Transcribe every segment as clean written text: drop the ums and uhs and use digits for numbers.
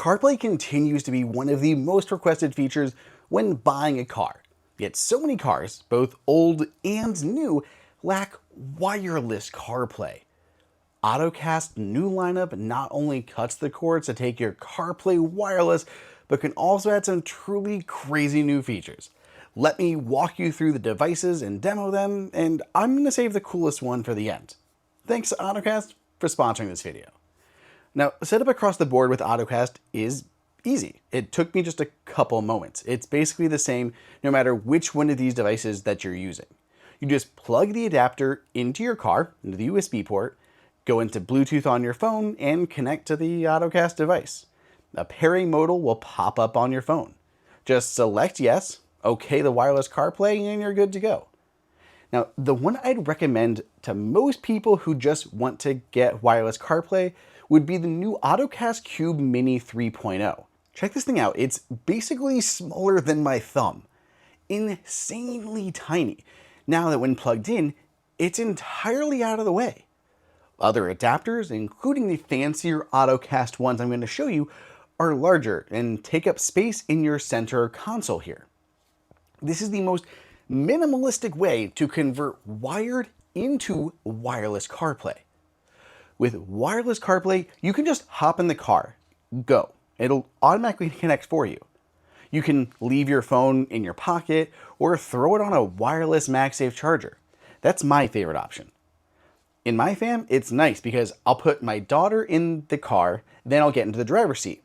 CarPlay continues to be one of the most requested features when buying a car. Yet so many cars, both old and new, lack wireless CarPlay. Ottocast's new lineup not only cuts the cords to take your CarPlay wireless, but can also add some truly crazy new features. Let me walk you through the devices and demo them, and I'm going to save the coolest one for the end. Thanks to Ottocast for sponsoring this video. Now, setup across the board with Ottocast is easy. It took me just a couple moments. It's basically the same no matter which one of these devices that you're using. You just plug the adapter into your car, into the USB port, go into Bluetooth on your phone, and connect to the Ottocast device. A pairing modal will pop up on your phone. Just select yes, okay the wireless CarPlay, and you're good to go. Now, the one I'd recommend to most people who just want to get wireless CarPlay would be the new Ottocast Cube Mini 3.0. Check this thing out. It's basically smaller than my thumb. Insanely tiny. Now that when plugged in, it's entirely out of the way. Other adapters, including the fancier Ottocast ones I'm going to show you, are larger and take up space in your center console here. This is the most minimalistic way to convert wired into wireless CarPlay. With wireless CarPlay, you can just hop in the car, go. It'll automatically connect for you. You can leave your phone in your pocket or throw it on a wireless MagSafe charger. That's my favorite option. In my fam, it's nice because I'll put my daughter in the car, then I'll get into the driver's seat.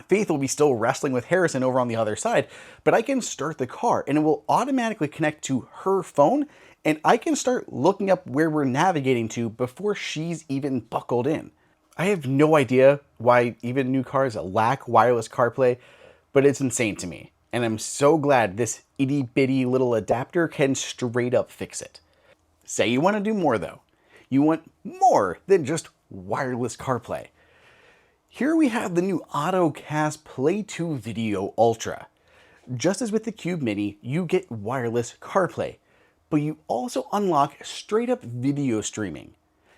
Faith will be still wrestling with Harrison over on the other side, but I can start the car and it will automatically connect to her phone, and I can start looking up where we're navigating to before she's even buckled in. I have no idea why even new cars lack wireless CarPlay, but it's insane to me. And I'm so glad this itty bitty little adapter can straight up fix it. Say you want to do more though. You want more than just wireless CarPlay. Here we have the new Ottocast Play2Video Ultra. Just as with the Cube Mini, you get wireless CarPlay, but you also unlock straight up video streaming.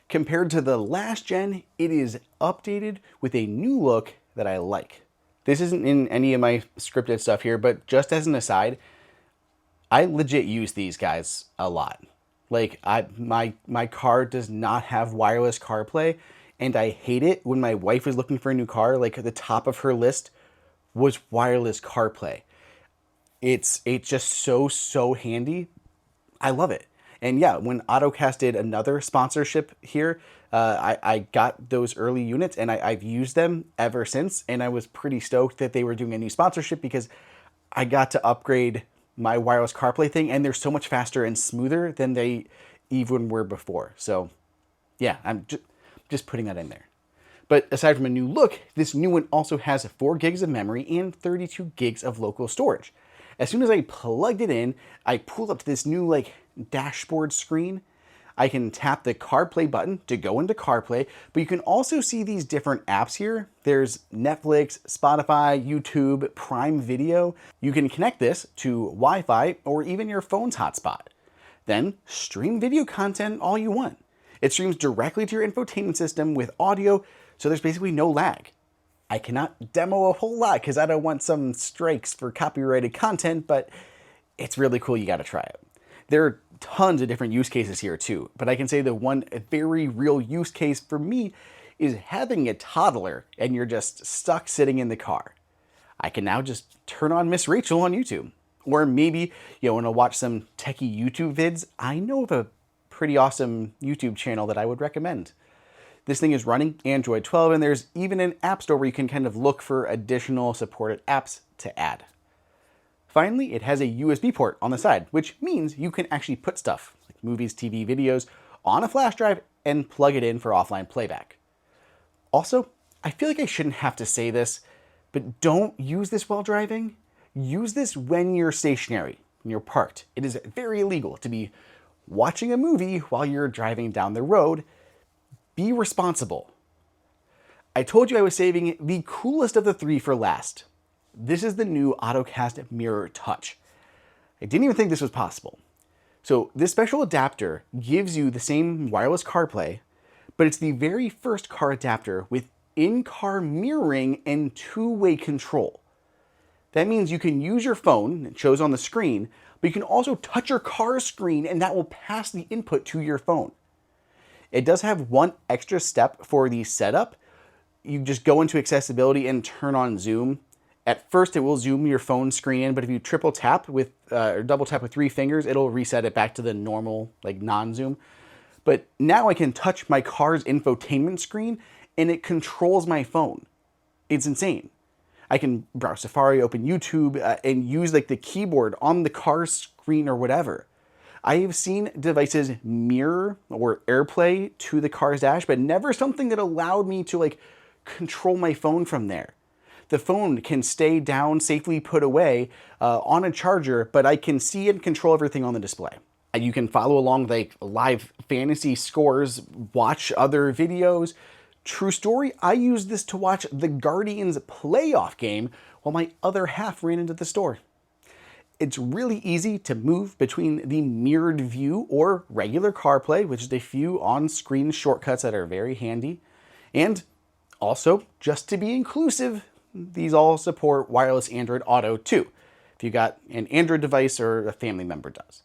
Compared to the last gen, it is updated with a new look that I like. This isn't in any of my scripted stuff here, but just as an aside, I legit use these guys a lot. Like, my car does not have wireless CarPlay, and I hate it when my wife was looking for a new car, like at the top of her list was wireless CarPlay. It's just so handy. I love it. And yeah, when Ottocast did another sponsorship here, I got those early units and I've used them ever since. And I was pretty stoked that they were doing a new sponsorship because I got to upgrade my wireless CarPlay thing, and they're so much faster and smoother than they even were before. So yeah, I'm just putting that in there. But aside from a new look, this new one also has 4 gigs of memory and 32 gigs of local storage. As soon as I plugged it in, I pulled up to this new dashboard screen. I can tap the CarPlay button to go into CarPlay, but you can also see these different apps here. There's Netflix, Spotify, YouTube, Prime Video. You can connect this to Wi-Fi or even your phone's hotspot. Then stream video content all you want. It streams directly to your infotainment system with audio, so there's basically no lag. I cannot demo a whole lot because I don't want some strikes for copyrighted content, but it's really cool. You got to try it. There are tons of different use cases here too, but I can say the one very real use case for me is having a toddler and you're just stuck sitting in the car. I can now just turn on Miss Rachel on YouTube. Or maybe you want to watch some techie YouTube vids. I know of a pretty awesome YouTube channel that I would recommend. This thing is running Android 12, and there's even an app store where you can kind of look for additional supported apps to add. Finally, it has a USB port on the side, which means you can actually put stuff like movies, TV, videos on a flash drive and plug it in for offline playback. Also, I feel like I shouldn't have to say this, but don't use this while driving. Use this when you're stationary, when you're parked. It is very illegal to be watching a movie while you're driving down the road. Be responsible. I told you I was saving the coolest of the 3 for last. This is the new Ottocast Mirror Touch. I didn't even think this was possible. So this special adapter gives you the same wireless CarPlay, but it's the very first car adapter with in-car mirroring and two-way control. That means you can use your phone, it shows on the screen, but you can also touch your car's screen and that will pass the input to your phone. It does have one extra step for the setup. You just go into accessibility and turn on zoom. At first it will zoom your phone screen in, but if you triple tap with, or double tap with 3 fingers, it'll reset it back to the normal, like non-zoom. But now I can touch my car's infotainment screen and it controls my phone. It's insane. I can browse Safari, open YouTube, and use like the keyboard on the car screen or whatever. I have seen devices mirror or AirPlay to the car's dash, but never something that allowed me to like control my phone from there. The phone can stay down, safely put away on a charger, but I can see and control everything on the display. You can follow along like live fantasy scores, watch other videos. True story, I used this to watch the Guardians playoff game while my other half ran into the store. It's really easy to move between the mirrored view or regular CarPlay, which is a few on-screen shortcuts that are very handy. And also, just to be inclusive, these all support wireless Android Auto too, if you got an Android device or a family member does.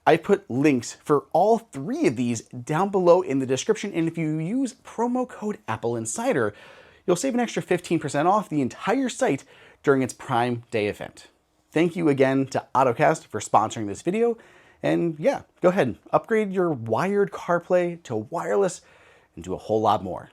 I put links for all 3 of these down below in the description, and if you use promo code Appleinsider, you'll save an extra 15% off the entire site during its Prime Day event. Thank you again to Ottocast for sponsoring this video, and yeah, go ahead, upgrade your wired CarPlay to wireless and do a whole lot more.